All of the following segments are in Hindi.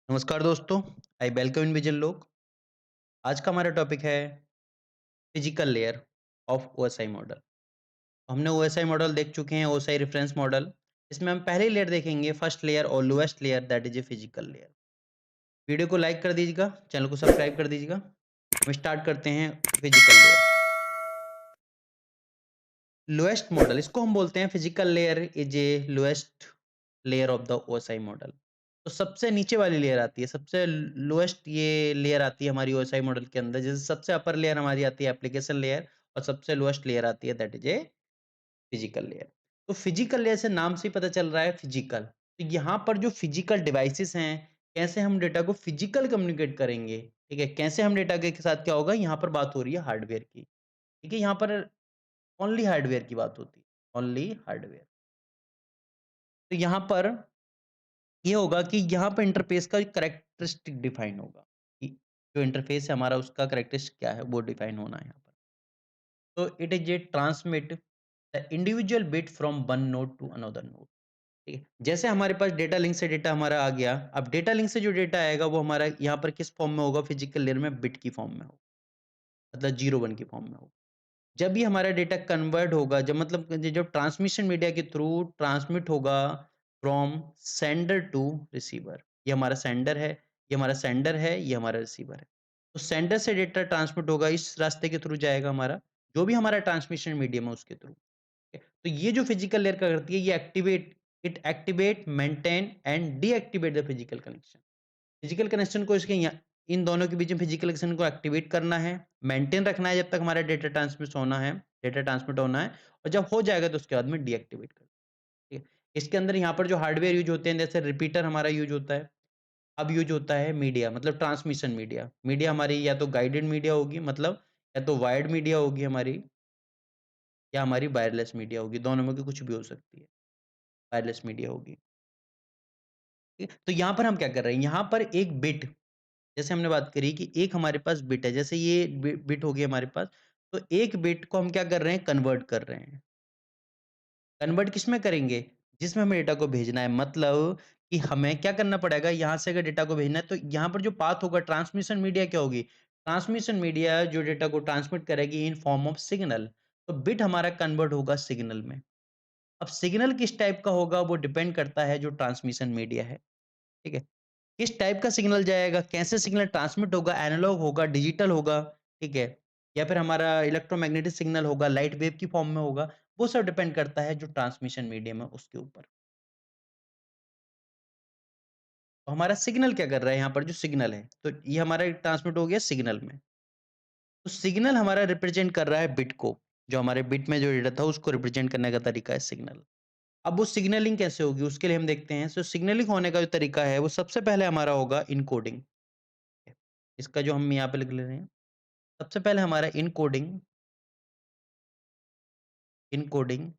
नमस्कार दोस्तों, आई वेलकम इंडिविजुअल लोग। आज का हमारा टॉपिक है physical layer of OSI model. हमने ओएसआई मॉडल देख चुके हैं, ओएसआई रेफरेंस मॉडल। इसमें हम पहली लेयर देखेंगे, फर्स्ट लेयर और lowest layer, that is a physical layer. Video को लाइक कर दीजिएगा, चैनल को सब्सक्राइब कर दीजिएगा। हम स्टार्ट करते हैं फिजिकल लेयर। लोएस्ट मॉडल, इसको हम बोलते हैं physical layer is a lowest layer of the OSI model. तो सबसे नीचे वाली लेयर आती है, सबसे लोएस्ट ये लेयर आती है हमारी ओएसआई मॉडल के अंदर। जैसे सबसे अपर लेयर हमारी आती है एप्लीकेशन लेयर, और सबसे लोएस्ट लेयर आती है that is a physical layer. तो फिजिकल लेयर से नाम से ही पता चल रहा है फिजिकल। तो यहाँ पर जो फिजिकल डिवाइसेस हैं, कैसे हम डेटा को फिजिकल कम्युनिकेट करेंगे, ठीक है, कैसे हम डेटा के साथ क्या होगा, यहाँ पर बात हो रही है हार्डवेयर की। ठीक है, यहाँ पर ओनली हार्डवेयर की बात होती है, ओनली हार्डवेयर। तो यहाँ पर ये होगा कि यहाँ पर इंटरफ़ेस का कैरेक्टरिस्टिक डिफाइन होगा, कि जो इंटरफ़ेस है हमारा उसका कैरेक्टरिस्टिक क्या है, वो डिफाइन होना है यहाँ पर। तो it is a transmit the individual bit from one node to another node. ठीक है? जैसे हमारे पास डेटा लिंक से डेटा हमारा आ गया, अब डेटा लिंक से जो डेटा आएगा वो हमारा यहाँ पर किस फॉर्म में होगा, फिजिकल लेयर में बिट की फॉर्म में होगा, मतलब 0-1 की फॉर्म में होगा। जब भी हमारा डेटा कन्वर्ट होगा, जब मतलब जब ट्रांसमिशन मीडिया के थ्रू ट्रांसमिट होगा फ्रॉम सेंडर टू रिसीवर, ये हमारा सेंडर है, ये हमारा सेंडर है, ये हमारा रिसीवर है। तो सेंडर से डेटा ट्रांसमिट होगा, इस रास्ते के थ्रू जाएगा हमारा, जो भी हमारा ट्रांसमिशन मीडियम है उसके थ्रू। तो ये जो फिजिकल लेयर क्या करती है, ये activate, maintain and deactivate the physical connection. Physical connection को इसके इन दोनों के बीच में फिजिकल कनेक्शन को एक्टिवेट करना है, मेंटेन रखना है जब तक हमारा डेटा ट्रांसमिट होना है, और जब हो जाएगा तो उसके बाद में डीएक्टिवेट कर, ठीक है। इसके अंदर यहाँ पर जो हार्डवेयर यूज होते हैं, जैसे रिपीटर हमारा यूज होता है। अब यूज होता है मीडिया, मतलब ट्रांसमिशन मीडिया। मीडिया हमारी या तो गाइडेड मीडिया होगी, मतलब या तो वायर्ड मीडिया होगी हमारी, या हमारी वायरलेस मीडिया होगी, दोनों में से कुछ भी हो सकती है। वायरलेस मीडिया होगी, ठीक है? तो यहाँ पर हम क्या कर रहे हैं, यहाँ पर एक बिट, जैसे हमने बात करी कि एक हमारे पास बिट है, जैसे ये बिट होगी हमारे पास, तो एक बिट को हम क्या कर रहे हैं, कन्वर्ट कर रहे हैं। कन्वर्ट किसमें करेंगे, जिसमें हमें डेटा को भेजना है, मतलब कि हमें क्या करना पड़ेगा, यहाँ से अगर डेटा को भेजना है तो यहाँ पर जो पाथ होगा, ट्रांसमिशन मीडिया क्या होगी, ट्रांसमिशन मीडिया जो डेटा को ट्रांसमिट करेगी इन फॉर्म ऑफ सिग्नल। तो बिट हमारा कन्वर्ट होगा सिग्नल में। अब सिग्नल किस टाइप का होगा, वो डिपेंड करता है जो ट्रांसमिशन मीडिया है, ठीक है। किस टाइप का सिग्नल जाएगा, कैसे सिग्नल ट्रांसमिट होगा, एनालॉग होगा, डिजिटल होगा, ठीक है, या फिर हमारा इलेक्ट्रोमैग्नेटिक सिग्नल होगा, लाइट वेव की फॉर्म में होगा, वो सब डिपेंड करता है जो ट्रांसमिशन मीडियम है उसके ऊपर। तो हमारा सिग्नल क्या कर रहा है, यहाँ पर जो सिग्नल है, तो ये हमारा ट्रांसमिट हो गया सिग्नल में। तो सिग्नल हमारा रिप्रेजेंट कर रहा है बिट को, जो हमारे बिट में जो डेटा था उसको रिप्रेजेंट करने का तरीका है सिग्नल। अब वो सिग्नलिंग कैसे होगी उसके लिए हम देखते हैं। सो सिग्नलिंग होने का जो तरीका है वो सबसे पहले हमारा होगा इनकोडिंग। इसका जो हम यहाँ पे लिख ले रहे हैं, सबसे पहले हमारा इनकोडिंग, इनकोडिंग,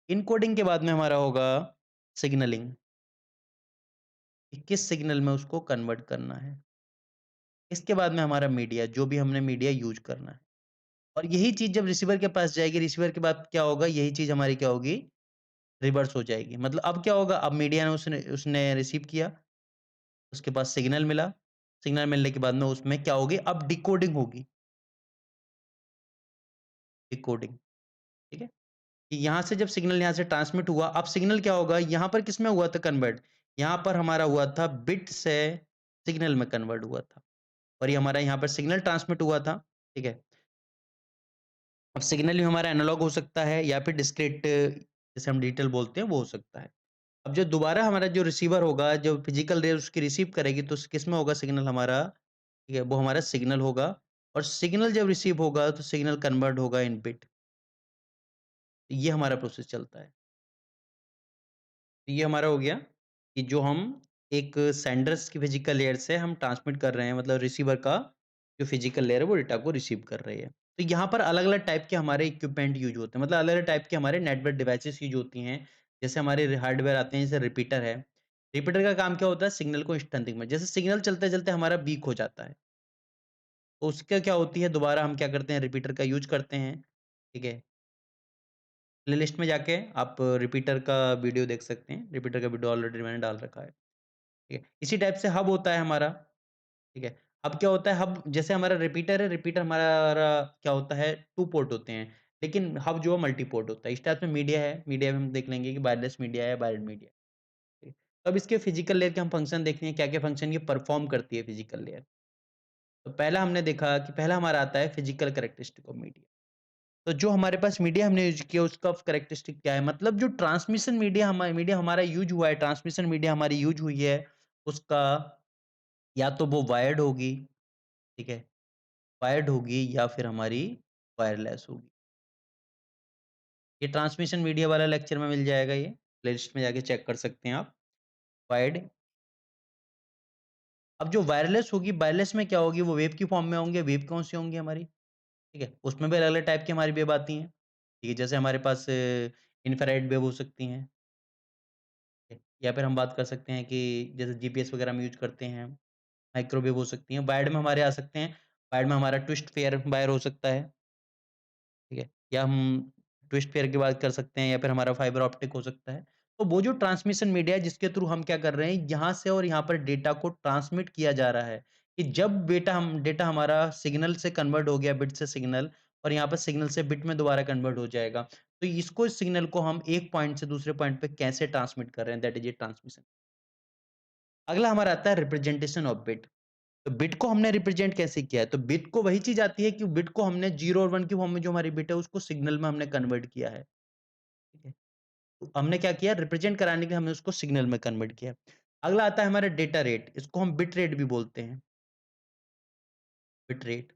इनकोडिंग के बाद में हमारा होगा सिग्नलिंग, कि किस सिग्नल में उसको कन्वर्ट करना है। इसके बाद में हमारा मीडिया, जो भी हमने मीडिया यूज़ करना है। और यही चीज़ जब रिसीवर के पास जाएगी, रिसीवर के बाद क्या होगा, यही चीज़ हमारी क्या होगी, रिवर्स हो जाएगी। मतलब अब क्या होगा, अब मीडिया ने उसने उसने रिसीव किया, उसके पास सिग्नल मिला, सिग्नल मिलने के बाद में उसमें क्या होगी, अब डिकोडिंग होगी, डिकोडिंग, ठीक है? कि यहाँ से जब सिग्नल यहाँ से ट्रांसमिट हुआ, अब सिग्नल क्या होगा, यहाँ पर किसमें हुआ था कन्वर्ट? यहाँ पर हमारा हुआ था बिट से सिग्नल में कन्वर्ट हुआ था, और ये हमारा यहाँ पर सिग्नल ट्रांसमिट हुआ था, ठीक है? अब सिग्नल भी हमारा एनालॉग हो सकता है या फिर डिस्क्रीट, जैसे हम डिजिटल बोलते हैं, वो हो सकता है। अब जो दोबारा हमारा जो रिसीवर होगा, जो फिजिकल रेज़ उसकी रिसीव करेगी, तो किसमें होगा सिग्नल हमारा, ठीक है? वो हमारा सिग्नल होगा, और सिग्नल जब रिसीव होगा, तो सिग्नल कन्वर्ट होगा इन बिट। ये हमारा प्रोसेस चलता है। ये हमारा हो गया कि जो हम एक सेंडर्स की फिजिकल लेयर से हम ट्रांसमिट कर रहे हैं, मतलब रिसीवर का जो फिजिकल लेयर है वो डेटा को रिसीव कर रही है। तो यहाँ पर अलग-अलग टाइप के हमारे इक्विपमेंट यूज़ होते हैं, मतलब अलग-अलग टाइप के हमारे नेटवर्क डिवाइसेस यूज़ होती हैं। जैसे हमारे हार्डवेयर आते हैं, जैसे रिपीटर है। रिपीटर का काम क्या होता है, सिग्नल को स्ट्रेंथिंग में, जैसे सिग्नल चलते-चलते हमारा वीक हो जाता है, तो उसका क्या होती है, दोबारा हम क्या करते हैं, रिपीटर का यूज़ करते हैं, ठीक है। प्लेलिस्ट में जाके आप रिपीटर का वीडियो देख सकते हैं। रिपीटर का वीडियो ऑलरेडी मैंने डाल रखा है। ठीक है? इसी टाइप से हब होता है हमारा, ठीक है? हब क्या होता है, हब जैसे हमारा रिपीटर है, रिपीटर हमारा क्या होता है 2 पोर्ट होते हैं, लेकिन हब जो है मल्टी पोर्ट होता है। इस टाइप में मीडिया है, मीडिया में हम देख लेंगे कि वायरलेस मीडिया है, वायर्ड मीडिया है। ठीक है? तो अब इसके फिजिकल लेयर के हम फंक्शन देखते हैं, क्या-क्या फंक्शन ये परफॉर्म करती है फिजिकल लेयर। तो पहला हमने देखा कि पहला हमारा आता है फिजिकल कैरेक्टरिस्टिक ऑफ मीडिया। तो जो हमारे पास मीडिया हमने यूज़ किया उसका कैरेक्टरिस्टिक क्या है? मतलब जो ट्रांसमिशन मीडिया हमारा यूज़ हुआ है, ट्रांसमिशन मीडिया हमारी यूज़ हुई है, उसका या तो वो वायर्ड होगी, ठीक है? वायर्ड होगी या फिर हमारी वायरलेस होगी। ये ट्रांसमिशन मीडिया वाला लेक्चर में मिल जाएगा ये, प्लेलिस्ट में जाके चेक कर सकते हैं आप। वायर्ड अब जो वायरलेस होगी, वायरलेस में क्या होगी? वो वेव की फॉर्म में होंगे, वेव कौन-सी होंगी हमारी? ठीक है? उसमें भी अलग-अलग टाइप की हमारी वेव आती हैं। ठीक है? जैसे हमारे पास इंफ्रारेड वेव हो सकती हैं। या फिर हम बात कर सकते हैं कि जैसे जीपीएस वगैरह में यूज़ करते हैं, माइक्रोवेव हो सकती हैं, वायर्ड में हमारे आ सकते हैं, वायर्ड में हमारा ट्विस्ट पेयर वायर हो सकता है, ठीक है? या हम ट्विस्ट पेयर की बात कर सकते हैं या फिर हमारा फाइबर ऑप्टिक हो सकता है। तो वो जो ट्रांसमिशन मीडिया है जिसके थ्रू हम क्या कर रहे हैं, यहाँ से और यहाँ पर डेटा को ट्रांसमिट किया जा रहा है, कि जब डेटा हमारा सिग्नल से कन्वर्ट हो गया बिट से सिग्नल और यहाँ पर सिग्नल से बिट में दोबारा कन्वर्ट हो जाएगा। तो इसको इस सिग्नल को हम एक पॉइंट से दूसरे पॉइंट पे कैसे ट्रांसमिट कर रहे हैं, दैट इज़ ए ट्रांसमिशन। अगला हमारा आता है रिप्रेजेंटेशन ऑफ बिट। तो बिट को हमने रिप्रेजेंट कैसे किया है? तो बिट को वही चीज़ आती है कि बिट को हमने 0 और 1 की फॉर्म में जो हमारी बिट है उसको सिग्नल में हमने कन्वर्ट किया है, ठीक है? तो हमने क्या किया रिप्रेजेंट कराने के लिए हमने उसको सिग्नल में कन्वर्ट किया। अगला आता है हमारा डेटा रेट, इसको हम बिट रेट भी बोलते हैं, बिट रेट।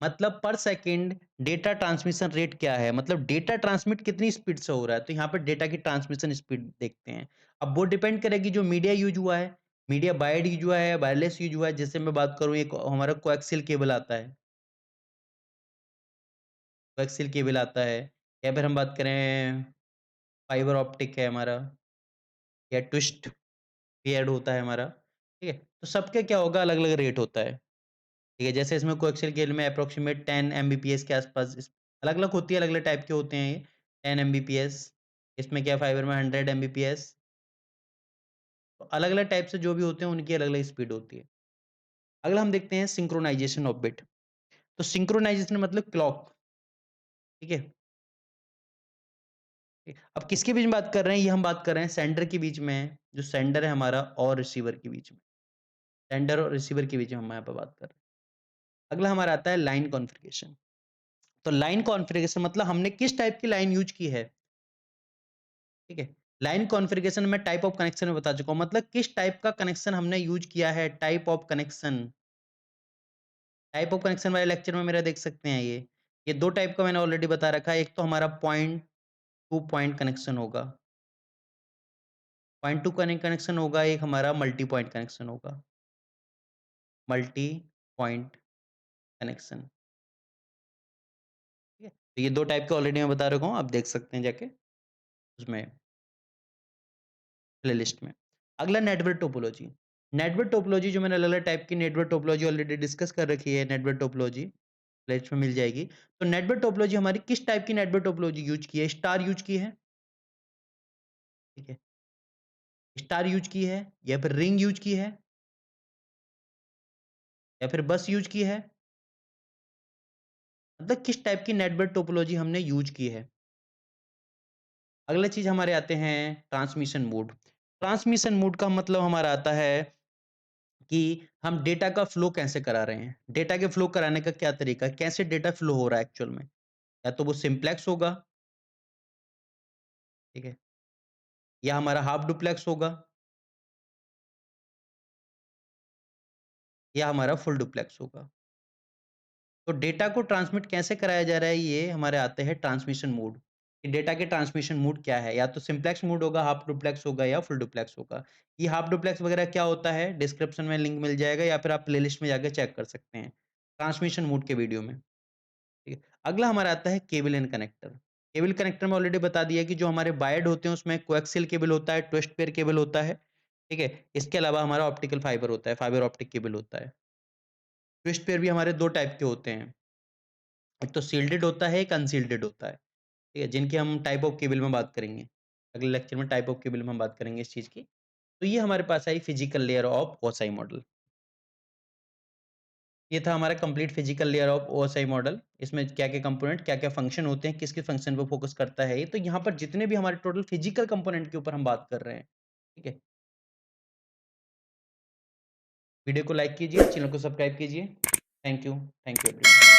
मतलब पर सेकंड डेटा ट्रांसमिशन रेट क्या है? मतलब डेटा ट्रांसमिट कितनी स्पीड से हो रहा है? तो यहाँ पे डेटा की ट्रांसमिशन स्पीड देखते हैं। अब वो डिपेंड करेगी जो मीडिया यूज़ हुआ है, मीडिया वायर्ड यूज़ हुआ है, वायरलेस यूज़ हुआ है। जैसे मैं बात करूँ एक हमारा कोएक्सियल केबल आता है, कोएक्सियल केबल आता है या फिर हम बात करें फाइबर ऑप्टिक है हमारा या ट्विस्ट पेयर्ड होता है हमारा, ठीक है? तो सबके क्या होगा अलग-अलग रेट होता है, ठीक है? जैसे इसमें कोएक्सियल केबल में अप्रॉक्सिमेट 10 एमबीपीएस के आसपास इस अलग-अलग होती है, अलग-अलग टाइप के होते हैं ये, 10 एमबीपीएस इसमें क्या फाइबर में 100 एमबीपीएस तो अलग-अलग टाइप से जो भी होते हैं उनकी अलग-अलग स्पीड होती है। अगला हम देखते हैं सिंक्रोनाइज़ेशन ऑफ बिट। तो सिंक्रोनाइज़ेशन मतलब क्लॉक, ठीक है? अब किसके बीच में बात कर रहे हैं? ये हम बात कर रहे हैं सेंडर के बीच में, जो सेंडर है हमारा और रिसीवर के बीच में। सेंडर और रिसीवर के बीच में हम यहाँ पे बात कर रहे हैं। अगला हमारा आता है लाइन कॉन्फ़िगरेशन। तो लाइन कॉन्फ़िगरेशन मतलब हमने किस टाइप की लाइन यूज़ की है, ठीक है? लाइन कॉन्फ़िगरेशन में टाइप ऑफ कनेक्शन में बता चुका हूँ, मतलब किस टाइप का कनेक्शन हमने यूज़ किया है, type of connection. Type of connection वाले लेक्चर में मेरा देख सकते हैं ये। ये 2 टाइप का मैंने ऑलरेडी बता रखा है, एक तो हमारा पॉइंट टू पॉइंट कनेक्शन होगा, पॉइंट टू कनेक्शन होगा, एक हमारा मल्टी पॉइंट कनेक्शन होगा, मल्टी पॉइंट कनेक्शन, ठीक है? तो ये 2 टाइप के ऑलरेडी मैं बता रखा हूँ, आप देख सकते हैं जाके उसमें प्लेलिस्ट में। अगला नेटवर्क टोपोलॉजी। नेटवर्क टोपोलॉजी जो मैंने अलग-अलग टाइप की नेटवर्क टोपोलॉजी ऑलरेडी डिस्कस कर रखी है, नेटवर्क टोपोलॉजी प्लेलिस्ट में मिल जाएगी। तो नेटवर्क टोपोलॉजी हमारी किस टाइप की नेटवर्क टोपोलॉजी यूज़ की है? स्टार यूज़ की है, ठीक है? स्टार यूज़ की है या फिर रिंग यूज़ की है या फिर बस यूज़ की है? मतलब किस टाइप की नेटवर्क टोपोलॉजी हमने यूज़ की है? अगला चीज़ हमारे आते हैं ट्रांसमिशन मोड। ट्रांसमिशन मोड का मतलब हमारा आता है कि हम डेटा का फ्लो कैसे करा रहे हैं। डेटा के फ्लो कराने का क्या तरीका है? कैसे डेटा फ्लो हो रहा है एक्चुअल में? या तो वो सिम्प्लेक्स होगा, ठीक है? या हमारा हाफ डुप्लेक्स होगा या हमारा फुल डुप्लेक्स होगा। तो डेटा को ट्रांसमिट कैसे कराया जा रहा है ये हमारे आते हैं ट्रांसमिशन मोड। कि डेटा के ट्रांसमिशन मोड क्या है? या तो सिम्प्लेक्स मोड होगा, हाफ डुप्लेक्स होगा या फुल डुप्लेक्स होगा। ये हाफ डुप्लेक्स वगैरह क्या होता है? डिस्क्रिप्शन में लिंक मिल जाएगा या फिर आप प्लेलिस्ट में जाके चेक कर सकते हैं। ट्रांसमिशन मोड के वीडियो में, ठीक है? अगला हमारा आता है cable and connector. Cable connector में ऑलरेडी बता दिया कि जो हमारे वायर्ड होते हैं उसमें कोएक्सियल केबल होता है, ट्विस्ट पेयर केबल होता है, ठीक है? इसके अलावा हमारा ऑप्टिकल फाइबर होता है, फाइबर ऑप्टिक केबल होता है। ट्विस्ट पेयर भी हमारे 2 टाइप के होते हैं। एक तो शील्डेड होता है, एक अनशील्डेड होता है, ठीक है? जिनकी हम टाइप ऑफ केबल में बात करेंगे। अगले लेक्चर में टाइप ऑफ केबल में हम बात करेंगे इस चीज़ की। तो ये हमारे पास आई physical layer of OSI model. ये था हमारा complete physical layer of OSI model. इसमें क्या-क्या कंपोनेंट, क्या-क्या फंक्शन होते हैं, किस-किस फंक्शन पे फोकस करता है ये। तो यहाँ पर जितने भी हमारे टोटल फिजिकल कंपोनेंट के ऊपर हम बात कर रहे हैं, ठीक है? वीडियो को लाइक कीजिए, चैनल को सब्सक्राइब कीजिए। Thank you everyone.